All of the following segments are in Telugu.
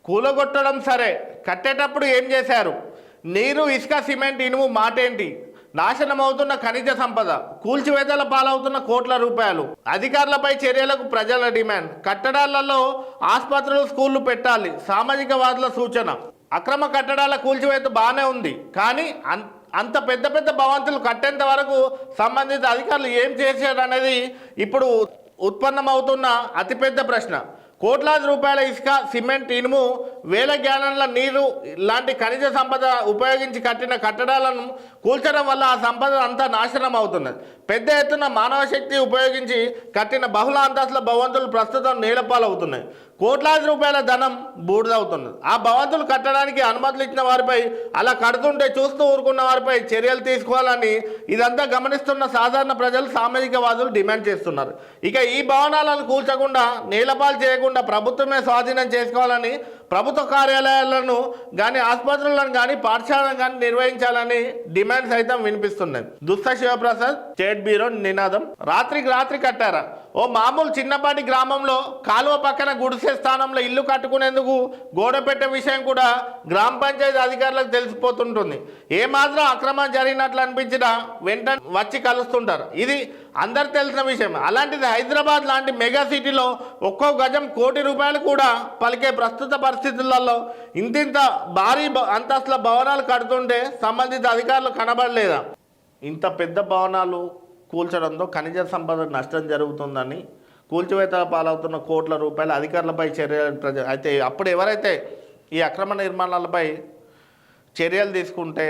కూలగొట్టడం సరే, కట్టేటప్పుడు ఏం చేశారు? నీరు, ఇసుక, సిమెంట్, ఇనుము మాటేంటి? నాశనమవుతున్న ఖనిజ సంపద, కూల్చివేతల పాలవుతున్న కోట్ల రూపాయలు. అధికారులపై చర్యలకు ప్రజల డిమాండ్. కట్టడాలలో ఆసుపత్రులు, స్కూళ్లు పెట్టాలి, సామాజికవాదుల సూచన. అక్రమ కట్టడాల కూల్చివేత బాగానే ఉంది, కానీ అంత పెద్ద పెద్ద భవంతులు కట్టేంత వరకు సంబంధిత అధికారులు ఏం చేశారు అనేది ఇప్పుడు ఉత్పన్నమవుతున్న అతిపెద్ద ప్రశ్న. కోట్లాది రూపాయల ఇసుక, సిమెంట్, ఇనుము, వేల గ్యాలన్ల నీరు లాంటి ఖనిజ సంపద ఉపయోగించి కట్టిన కట్టడాలను కూల్చడం వల్ల ఆ సంపద అంతా నాశనం అవుతున్నది. పెద్ద ఎత్తున మానవ శక్తి ఉపయోగించి కట్టిన బహుళ అంతస్తుల భవంతులు ప్రస్తుతం నేలపాలవుతున్నాయి. కోట్లాది రూపాయల ధనం బూడిదవుతున్నది. ఆ భవంతులు కట్టడానికి అనుమతులు ఇచ్చిన వారిపై, అలా కడుతుంటే చూస్తూ ఊరుకున్న వారిపై చర్యలు తీసుకోవాలని ఇదంతా గమనిస్తున్న సాధారణ ప్రజలు, సామాజికవాదులు డిమాండ్ చేస్తున్నారు. ఇక ఈ భవనాలను కూల్చకుండా, నేలపాలు చేయకుండా ప్రభుత్వమే స్వాధీనం చేసుకోవాలని, ప్రభుత్వ కార్యాలయాలను కానీ, ఆసుపత్రులను కానీ, పాఠశాలను కానీ నిర్వహించాలని డిమాండ్ సైతం వినిపిస్తున్నాయి. దుస్స శివప్రసాద్, స్టేట్ బ్యూరో నినాదం. రాత్రికి రాత్రి కట్టారా? ఓ మామూలు చిన్నపాటి గ్రామంలో కాలువ పక్కన గుడిసె స్థానంలో ఇల్లు కట్టుకునేందుకు గోడ పెట్టే విషయం కూడా గ్రామ పంచాయతీ అధికారులకు తెలిసిపోతుంటుంది. ఏమాత్రం అక్రమం జరిగినట్లు అనిపించినా వెంటనే వచ్చి కలుస్తుంటారు. ఇది అందరు తెలిసిన విషయం. అలాంటిది హైదరాబాద్ లాంటి మెగా సిటీలో ఒక్కో గజం ₹1,00,00,000 కూడా పలికే ప్రస్తుత పరిస్థితులలో ఇంతింత భారీ అంతస్తుల భవనాలు కడుతుంటే సంబంధిత అధికారులు కనబడలేదా? ఇంత పెద్ద భవనాలు కూల్చడంతో ఖనిజ సంపద నష్టం జరుగుతుందని, కూల్చివేత పాలవుతున్న కోట్ల రూపాయల అధికారులపై చర్యలు అయితే అప్పుడు ఎవరైతే ఈ అక్రమ నిర్మాణాలపై చర్యలు తీసుకుంటే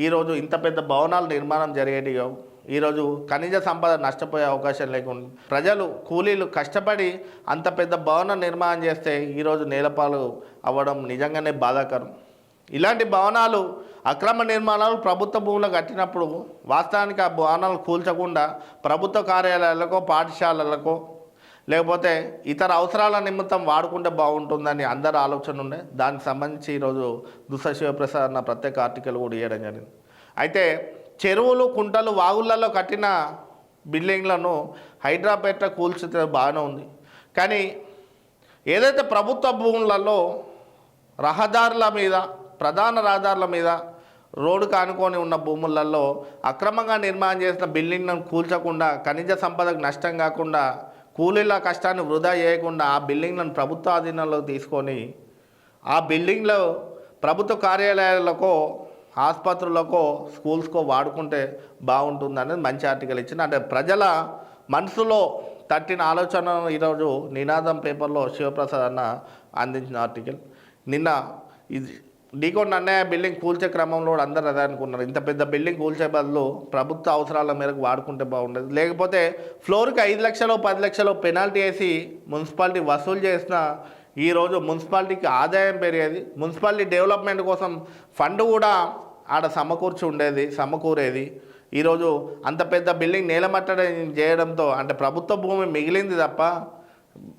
ఈరోజు ఇంత పెద్ద భవనాల నిర్మాణం జరిగేటి కావు. ఈరోజు ఖనిజ సంపద నష్టపోయే అవకాశం లేకుండా ప్రజలు, కూలీలు కష్టపడి అంత పెద్ద భవనం నిర్మాణం చేస్తే ఈరోజు నేలపాలు అవ్వడం నిజంగానే బాధాకరం. ఇలాంటి భవనాలు, అక్రమ నిర్మాణాలు ప్రభుత్వ భూములు కట్టినప్పుడు వాస్తవానికి ఆ భవనాలు కూల్చకుండా ప్రభుత్వ కార్యాలయాలకో, పాఠశాలలకో, లేకపోతే ఇతర అవసరాల నిమిత్తం వాడుకుంటే బాగుంటుందని అందరి ఆలోచన ఉండే. దానికి సంబంధించి ఈరోజు దుస్స శివప్రసాద్ అన్న ప్రత్యేక ఆర్టికల్ కూడా ఇవ్వడం జరిగింది. అయితే చెరువులు, కుంటలు, వాగుళ్లలో కట్టిన బిల్డింగ్లను హైడ్రాపేట కూల్చితే బాగానే ఉంది. కానీ ఏదైతే ప్రభుత్వ భూములలో రహదారుల మీద, ప్రధాన రహదారుల మీద, రోడ్డుకు ఆనుకొని ఉన్న భూములలో అక్రమంగా నిర్మాణం చేసిన బిల్డింగ్లను కూల్చకుండా, ఖనిజ సంపదకు నష్టం కాకుండా, కూలీల కష్టాన్ని వృధా చేయకుండా ఆ బిల్డింగ్లను ప్రభుత్వ ఆధీనంలోకి తీసుకొని ఆ బిల్డింగ్లో ప్రభుత్వ కార్యాలయాలకో, ఆసుపత్రులకో, స్కూల్స్కో వాడుకుంటే బాగుంటుందనేది మంచి ఆర్టికల్ ఇచ్చింది. అంటే ప్రజల మనసులో తట్టిన ఆలోచన ఈరోజు నినాదం పేపర్లో శివప్రసాద్ అన్న అందించిన ఆర్టికల్. నిన్న ఇది డీకోన్ అన్నయ్య బిల్డింగ్ కూల్చే క్రమంలో అందరూ అదే అనుకున్నారు. ఇంత పెద్ద బిల్డింగ్ కూల్చే బదులు ప్రభుత్వ అవసరాల మేరకు వాడుకుంటే బాగుండేది. లేకపోతే ఫ్లోర్కి 5 లక్షలు 10 లక్షలు పెనాల్టీ వేసి మున్సిపాలిటీ వసూలు చేసిన ఈరోజు మున్సిపాలిటీకి ఆదాయం పెరిగేది. మున్సిపాలిటీ డెవలప్మెంట్ కోసం ఫండ్ కూడా ఆడ సమకూరేది. ఈరోజు అంత పెద్ద బిల్డింగ్ నేలమట్టడం చేయడంతో అంటే ప్రభుత్వ భూమి మిగిలింది తప్ప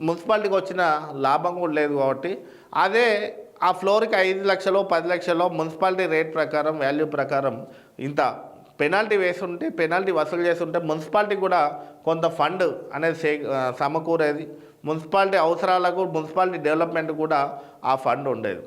మున్సిపాలిటీకి వచ్చిన లాభం కూడా లేదు. కాబట్టి అదే ఆ ఫ్లోర్కి 5 లక్షలు 10 లక్షలు మున్సిపాలిటీ రేట్ ప్రకారం, వాల్యూ ప్రకారం ఇంత పెనాల్టీ వేస్తుంటే, పెనాల్టీ వసూలు చేస్తుంటే మున్సిపాలిటీ కూడా కొంత ఫండ్ అనేది సమకూరేది. మున్సిపాలిటీ అవసరాలకు, మున్సిపాలిటీ డెవలప్మెంట్ కూడా ఆ ఫండ్ ఉండేది.